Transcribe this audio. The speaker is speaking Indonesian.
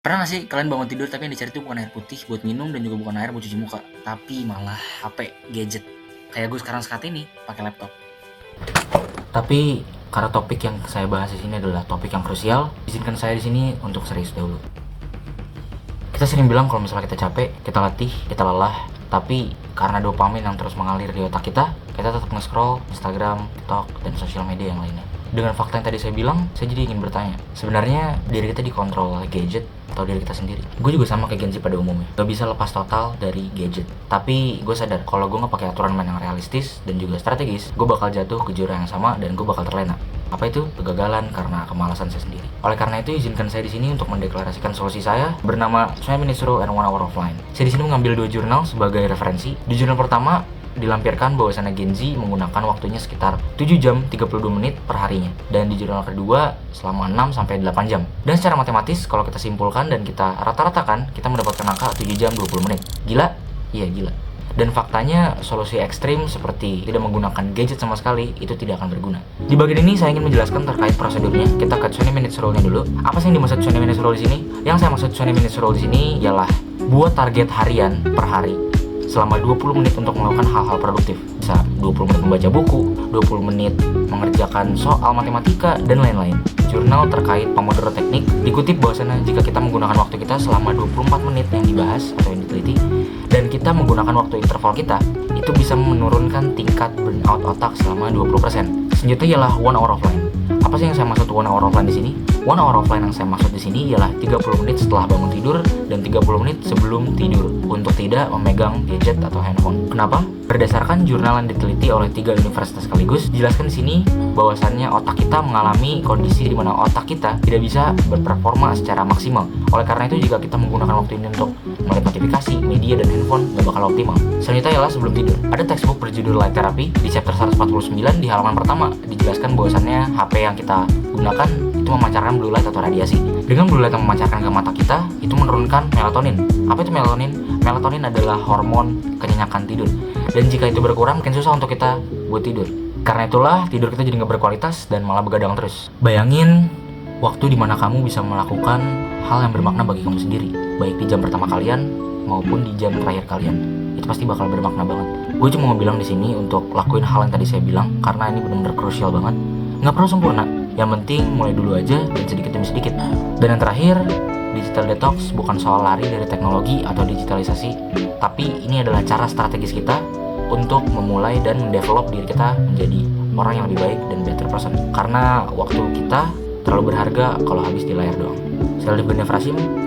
Pernah nggak sih kalian bangun tidur tapi yang dicari tuh bukan air putih buat minum dan juga bukan air buat cuci muka, tapi malah HP, gadget. Kayak gue sekarang saat ini pakai laptop. Tapi karena topik yang saya bahas di sini adalah topik yang krusial, izinkan saya di sini untuk serius dahulu. Kita sering bilang kalau misalnya kita capek, kita latih, kita lelah, tapi karena dopamin yang terus mengalir di otak kita tetap nge-scroll Instagram, TikTok, dan sosial media yang lainnya. Dengan fakta yang tadi saya bilang, saya jadi ingin bertanya, sebenarnya diri kita dikontrol oleh gadget atau diri kita sendiri? Gue juga sama kayak Gen Z pada umumnya, gak bisa lepas total dari gadget. Tapi gue sadar kalau gue gak pakai aturan main yang realistis dan juga strategis, gue bakal jatuh ke jurang yang sama dan gue bakal terlena. Apa itu? Kegagalan karena kemalasan saya sendiri. Oleh karena itu, izinkan saya di sini untuk mendeklarasikan solusi saya bernama 20 Minutes Rule and 1 Hour Offline. Saya di sini mengambil 2 jurnal sebagai referensi. Di jurnal pertama dilampirkan bahwasannya Gen Z menggunakan waktunya sekitar 7 jam 32 menit per harinya. Dan di jurnal kedua selama 6 sampai 8 jam. Dan secara matematis kalau kita simpulkan dan kita rata-ratakan, kita mendapatkan angka 7 jam 20 menit. Gila? Iya gila. Dan faktanya solusi ekstrim seperti tidak menggunakan gadget sama sekali itu tidak akan berguna. Di bagian ini saya ingin menjelaskan terkait prosedurnya. Kita ke 20 minutes rule-nya dulu. Apa sih yang dimaksud 20 minutes rule di sini? Yang saya maksud 20 minutes rule di sini ialah buat target harian per hari selama 20 menit untuk melakukan hal-hal produktif. Bisa 20 menit membaca buku, 20 menit mengerjakan soal matematika, dan lain-lain. Jurnal terkait Pomodoro Technique dikutip bahwasanya jika kita menggunakan waktu kita selama 24 menit yang dibahas atau yang diteliti, dan kita menggunakan waktu interval kita, itu bisa menurunkan tingkat burnout otak selama 20%. Selanjutnya ialah 1 hour offline. Apa sih yang saya maksud 1 hour offline di sini? 1 hour offline yang saya maksud di sini ialah 30 menit setelah bangun tidur dan 30 menit sebelum tidur untuk tidak memegang gadget atau handphone. Kenapa? Berdasarkan jurnal yang diteliti oleh 3 universitas sekaligus, dijelaskan di sini bahwasannya otak kita mengalami kondisi di mana otak kita tidak bisa berperforma secara maksimal. Oleh karena itu, jika kita menggunakan waktu ini untuk melihat notifikasi, media, dan handphone, gak bakal optimal. Selanjutnya ialah sebelum tidur. Ada textbook berjudul Light Therapy di chapter 149 di halaman pertama dijelaskan bahwasannya HP yang kita gunakan itu memancarkan blue light atau radiasi. Dengan blue light yang memancarkan ke mata kita, itu menurunkan melatonin. Apa itu melatonin? Melatonin adalah hormon kenyenyakan tidur. Dan jika itu berkurang, makin susah untuk kita buat tidur. Karena itulah tidur kita jadi gak berkualitas dan malah begadang terus. Bayangin waktu dimana kamu bisa melakukan hal yang bermakna bagi kamu sendiri, baik di jam pertama kalian maupun di jam terakhir kalian. Itu pasti bakal bermakna banget. Gue cuma mau bilang di sini untuk lakuin hal yang tadi saya bilang, karena ini benar-benar krusial banget. Nggak perlu sempurna, yang penting mulai dulu aja dan sedikit demi sedikit. Dan yang terakhir, digital detox bukan soal lari dari teknologi atau digitalisasi, tapi ini adalah cara strategis kita untuk memulai dan mendevelop diri kita menjadi orang yang lebih baik dan better person. Karena waktu kita terlalu berharga kalau habis di layar doang. Saya Alif Gandhi Frasim.